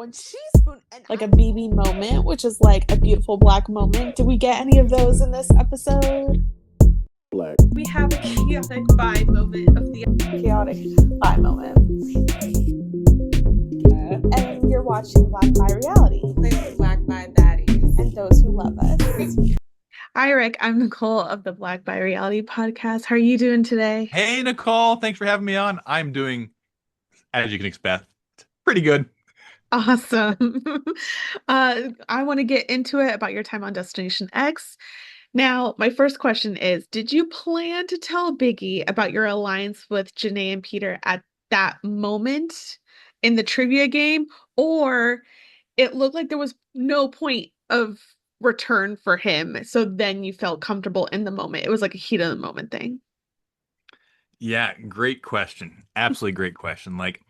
1 teaspoon. And like a BB moment, which is like a beautiful black moment. Did we get any of those in this episode? Black. We have a chaotic bi moment of the Chaotic bi moment. And you're watching Black Bi Reality. Black Bi Baddies. And those who love us. Hi, Rick. I'm Nicole of the Black Bi Reality podcast. How are you doing today? Hey, Nicole. Thanks for having me on. I'm doing, as you can expect, pretty good. Awesome. I want to get into it about your time on Destination X. Now, my first question is, did you plan to tell Biggy about your alliance with Janae and Peter at that moment in the trivia game? Or it looked like there was no point of return for him, so then you felt comfortable in the moment. It was like a heat of the moment thing. Yeah, great question. Absolutely great question. Like,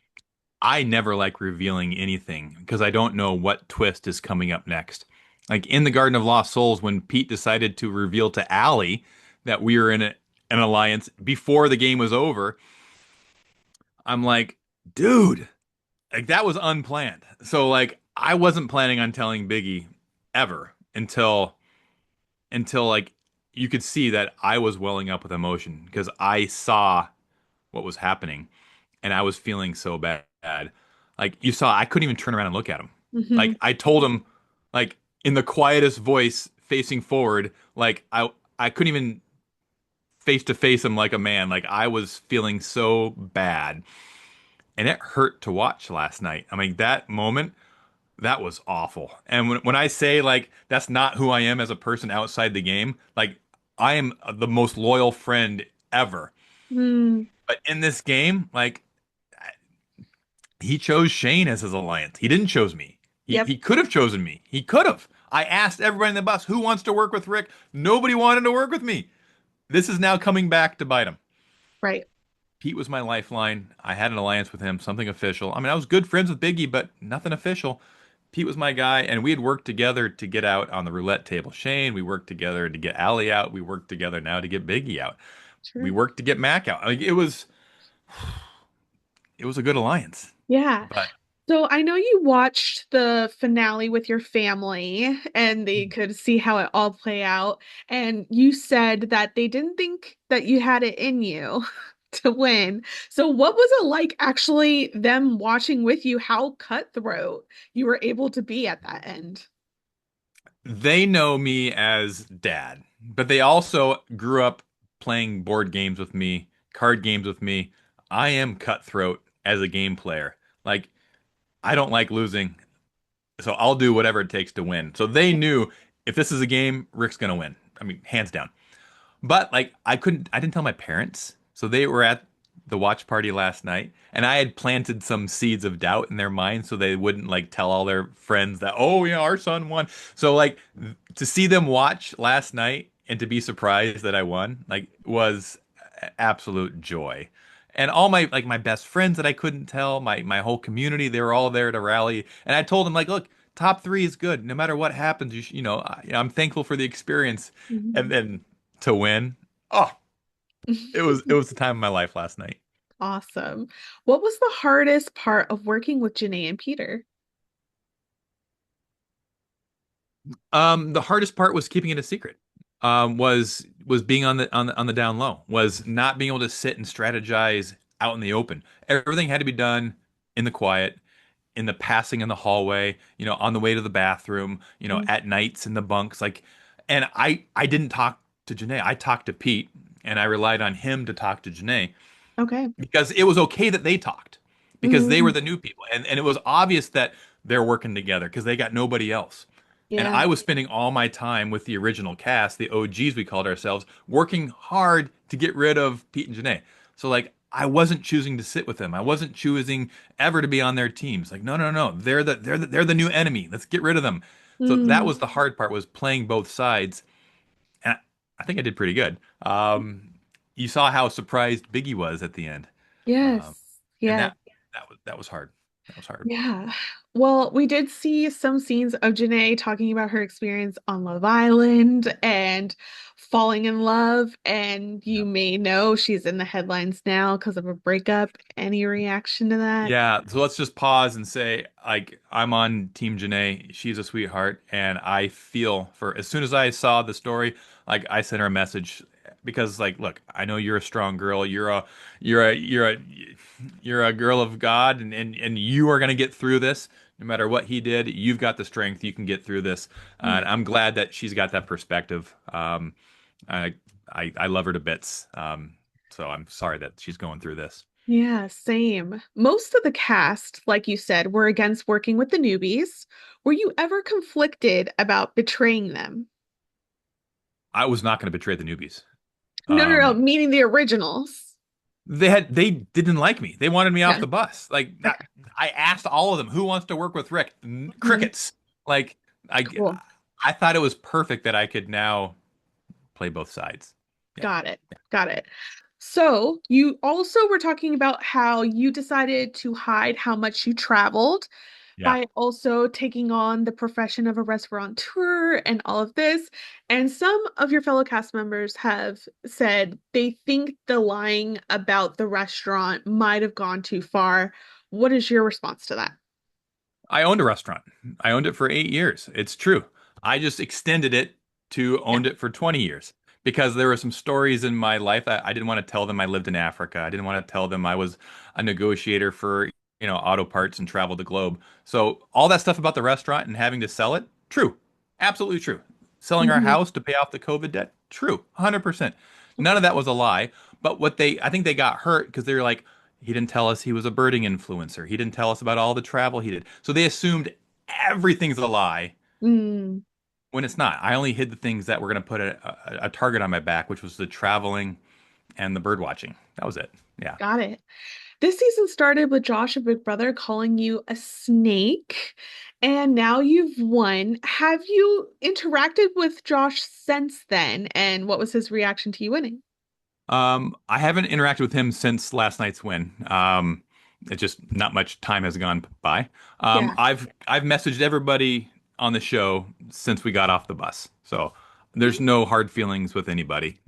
I never like revealing anything because I don't know what twist is coming up next. Like in the Garden of Lost Souls, when Pete decided to reveal to Allie that we were in an alliance before the game was over, I'm like, dude, like that was unplanned. So like I wasn't planning on telling Biggie ever until like you could see that I was welling up with emotion because I saw what was happening and I was feeling so bad. Like you saw, I couldn't even turn around and look at him. Hmm. Like I told him, like in the quietest voice, facing forward, like I couldn't even face to face him like a man. Like I was feeling so bad, and it hurt to watch last night. I mean, that moment, that was awful. And when I say like that's not who I am as a person outside the game, like I am the most loyal friend ever. Mm, But in this game, like he chose Shane as his alliance. He didn't choose me. He yep. he could have chosen me. He could have. I asked everybody in the bus who wants to work with Rick. Nobody wanted to work with me. This is now coming back to bite him. Right. Pete was my lifeline. I had an alliance with him, something official. I mean, I was good friends with Biggie, but nothing official. Pete was my guy, and we had worked together to get out on the roulette table Shane. We worked together to get Allie out. We worked together now to get Biggie out. We True. worked to get Mac out. Like it was a good alliance. Yeah. But So I know you watched the finale with your family and they could see how it all play out. And you said that they didn't think that you had it in you to win. So what was it like actually them watching with you how cutthroat you were able to be at that end? they know me as dad, but they also grew up playing board games with me, card games with me. I am cutthroat as a game player. Like, I don't like losing, so I'll do whatever it takes to win. So they knew if this is a game, Rick's gonna win. I mean, hands down. But like I didn't tell my parents. So they were at the watch party last night and I had planted some seeds of doubt in their mind so they wouldn't like tell all their friends that, oh yeah, our son won. So like to see them watch last night and to be surprised that I won, like was absolute joy. And all my like my best friends that I couldn't tell, my whole community, they were all there to rally. And I told them like, look, top three is good. No matter what happens, I'm thankful for the experience. And Mhm. then to win. Oh, it was the time of my life last night. Awesome. What was the hardest part of working with Janae and Peter? The hardest part was keeping it a secret. Was being on the down low. Was not being able to sit and strategize out in the open. Everything had to be done in the quiet, in the passing in the hallway, on the way to the bathroom, Mm. at nights in the bunks. Like, and I didn't talk to Janae. I talked to Pete, and I relied on him to talk to Janae. Okay. Because it was okay that they talked because they were Mm, the new people and it was obvious that they're working together because they got nobody else and yeah. I was spending all my time with the original cast, the OGs we called ourselves, working hard to get rid of Pete and Janae. So like I wasn't choosing to sit with them. I wasn't choosing ever to be on their teams. Like no, no, no, they're the new enemy. Let's get rid of them. So that Mm, was the hard part, was playing both sides, and I think I did pretty good. You saw how surprised Biggie was at the end. Um, yes. and Yeah. that was hard. That was hard. Yeah. Well, we did see some scenes of Janae talking about her experience on Love Island and falling in love, and you may know she's in the headlines now because of a breakup. Any reaction to that? Yeah, so let's just pause and say, like, I'm on Team Janae. She's a sweetheart, and I feel for as soon as I saw the story, like I sent her a message because, like, look, I know you're a strong girl. You're a girl of God, and you are gonna get through this. No matter what he did, you've got the strength. You can get through this, and I'm glad that she's got that perspective. I I love her to bits. So I'm sorry that she's going through this. Yeah, same. Most of the cast, like you said, were against working with the newbies. Were you ever conflicted about betraying them? I was not going to betray the newbies. No, no, no, Um, meaning the originals. they didn't like me. They wanted me off Yeah. the bus. Like Okay. I asked all of them, who wants to work with Rick? Mhm. Crickets. Like I Cool. I thought it was perfect that I could now play both sides. Yeah. Got it. Got it. So you also were talking about how you decided to hide how much you traveled Yeah. by also taking on the profession of a restaurateur and all of this. And some of your fellow cast members have said they think the lying about the restaurant might have gone too far. What is your response to that? I owned a restaurant. I owned it for 8 years. It's true. I just extended it to Yeah. owned it for 20 years because there were some stories in my life that I didn't want to tell them I lived in Africa. I didn't want to tell them I was a negotiator for, auto parts and traveled the globe. So all that stuff about the restaurant and having to sell it, true. Absolutely true. Selling our Mhm. house to pay off the COVID debt, true. 100%. None of that was a lie. But I think they got hurt because they were like, he didn't tell us he was a birding influencer. He didn't tell us about all the travel he did. So they assumed everything's a lie Mm, when it's not. I only hid the things that were going to put a target on my back, which was the traveling and the bird watching. That was it. Yeah. got it. This season started with Josh of Big Brother calling you a snake, and now you've won. Have you interacted with Josh since then? And what was his reaction to you winning? I haven't interacted with him since last night's win. It's just not much time has gone by. Yeah, I've messaged everybody on the show since we got off the bus. So there's no hard feelings with anybody.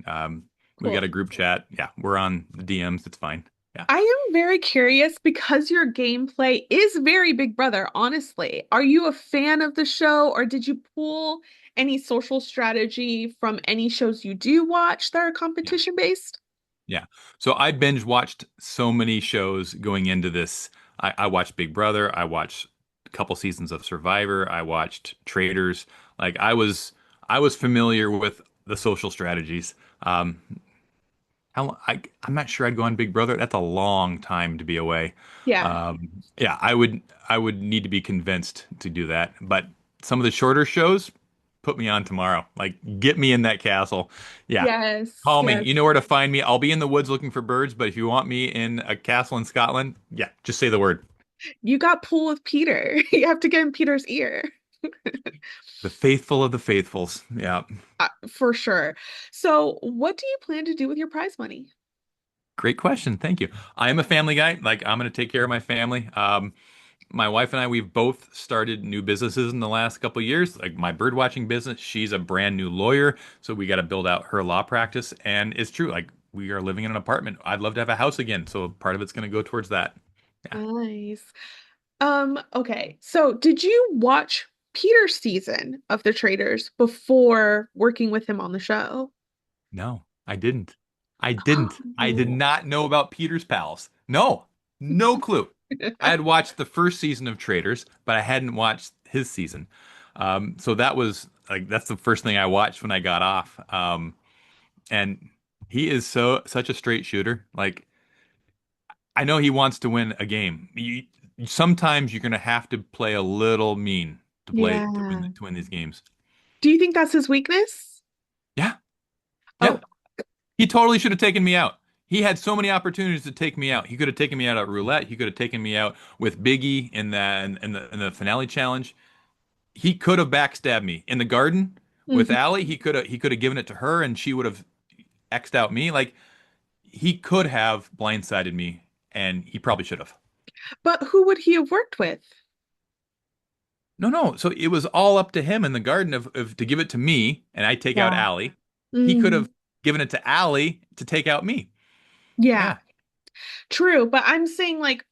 We got cool. a group chat. Yeah, we're on the DMs. It's fine. Yeah. I am very curious because your gameplay is very Big Brother, honestly. Are you a fan of the show, or did you pull any social strategy from any shows you do watch that are Yeah. competition based? Yeah. So I binge watched so many shows going into this. I watched Big Brother. I watched a couple seasons of Survivor. I watched Traders. Like I was familiar with the social strategies. Um, I'm not sure I'd go on Big Brother. That's a long time to be away. Yeah. Yeah, I would need to be convinced to do that. But some of the shorter shows, put me on tomorrow. Like get me in that castle. Yeah. Yes, Call me. yes. You know where to find me. I'll be in the woods looking for birds, but if you want me in a castle in Scotland, yeah, just say the word. You got pulled with Peter. You have to get in Peter's ear. The faithful of the faithfuls. Yeah. For sure. So, what do you plan to do with your prize money? Great question. Thank you. I am a family guy. Like I'm going to take care of my family. My wife and I, we've both started new businesses in the last couple of years. Like my bird watching business, she's a brand new lawyer, so we got to build out her law practice. And it's true, like we are living in an apartment. I'd love to have a house again, so part of it's going to go towards that. Yeah. Nice. Okay. So, did you watch Peter's season of The Traders before working with him on the show? No, I didn't. I didn't. I did not know about Peter's Pals. No, no clue. I had watched the first season of Traders, but I hadn't watched his season. So that was like that's the first thing I watched when I got off. And he is such a straight shooter. Like I know he wants to win a game. Sometimes you're gonna have to play a little mean to play Yeah. to win these games. Do you think that's his weakness? Yeah, yeah. Oh, He totally should have taken me out. He had so many opportunities to take me out. He could have taken me out at roulette. He could have taken me out with Biggie in the finale challenge. He could have backstabbed me in the garden with mhm. Allie. He could have given it to her, and she would have xed out me. Like he could have blindsided me, and he probably should have. But who would he have worked with? No, no. So it was all up to him in the garden of to give it to me, and I take out Yeah. Allie. He could Mhm. have given it to Allie to take out me. Yeah, Yeah. true. But I'm saying like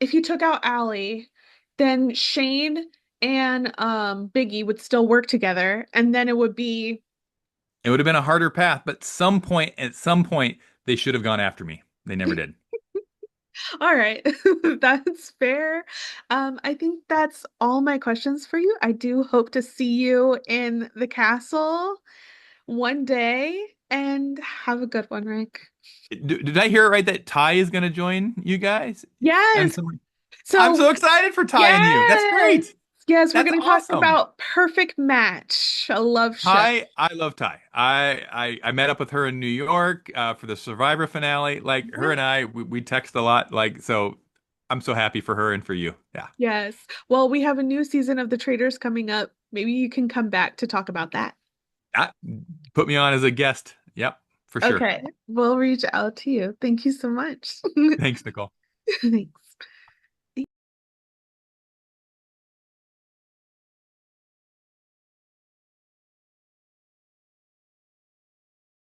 if you took out Allie, then Shane and Biggie would still work together, and then it would be It would have been a harder path, but at some point, they should have gone after me. They never did. all right. That's fair. I think that's all my questions for you. I do hope to see you in the castle one day, and have a good one, Rick. Did I hear it right that Ty is going to join you guys? And Yes. so I'm So, so excited for Ty and you. That's yes. great. Yes, we're That's going to talk awesome. about Perfect Match, a love show. I love Ty. I met up with her in New York for the Survivor finale. Like her and we text a lot. Like so, I'm so happy for her and for you. Yeah. Yes. Well, we have a new season of The Traitors coming up. Maybe you can come back to talk about that. Ah, put me on as a guest. Yep, for sure. Okay. We'll reach out to you. Thank you so much. Thanks, Nicole. Thanks.